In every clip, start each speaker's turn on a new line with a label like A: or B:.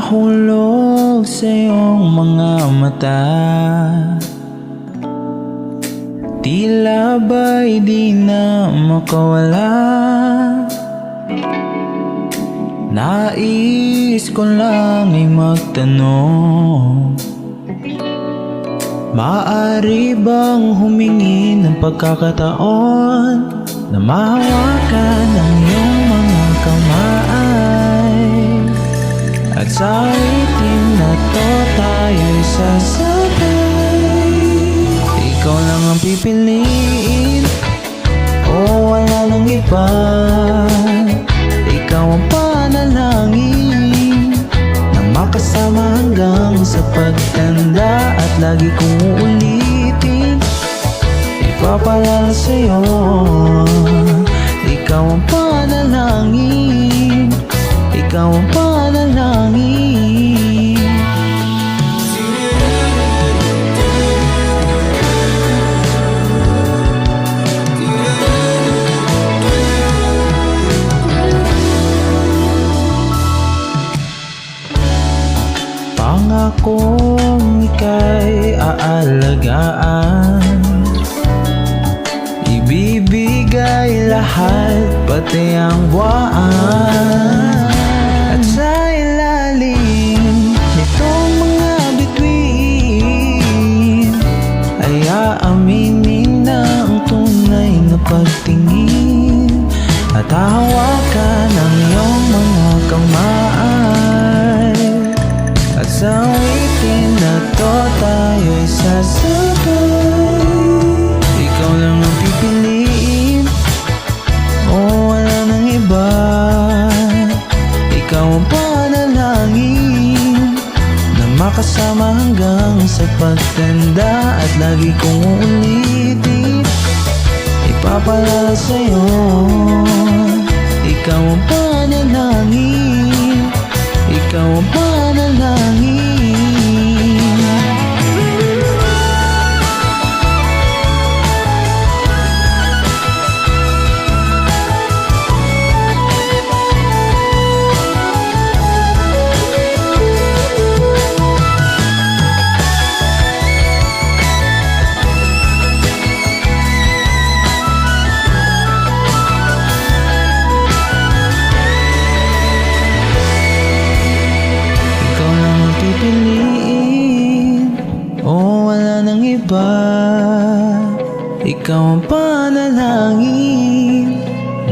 A: Nahulog sa iyong mga mata, tila ba'y di na makawala. Nais ko lang ay magtanong, maaari bang humingi ng pagkakataon na mahawakan ang iyong mga kamay, at sa itim na to tayo'y sasabay. Ikaw lang ang pipiliin, o wala nang iba. Ikaw ang panalangin na makasama hanggang sa pagtanda, at lagi kong uulitin, ipapalala sa'yo. Ikaw ang panalangin, ikaw ang panalangin. Pangakong ika'y aalagaan, ibibigay lahat pati ang buwan. At sa ilalim nitong mga bituin ay aaminin na ang tunay na pagtingin, at hahawakan ang iyong mga kamay, at sa awitin na to tayo'y sasabay. Ikaw lang ang pipiliin, o wala nang iba. Ikaw ang panalangin na makasama hanggang sa pagtanda, at lagi kong uulitin, ipapalala sa'yo. Ikaw ang panalangin, ikaw ang panalangin. Ikaw ang panalangin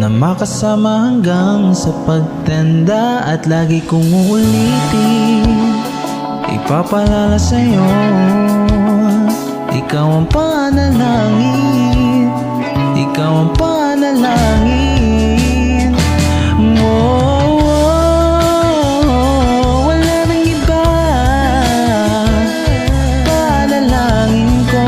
A: na makasama hanggang sa pagtanda, at lagi kong uulitin, ipapalala sa'yo. Ikaw ang panalangin, ikaw ang panalangin. Wala nang iba. Panalangin ko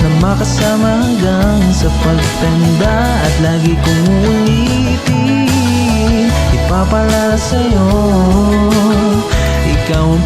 A: na makasama hanggang sa pagtanda, at lagi kong uulitin, ipapalala sa'yo. Ikaw ang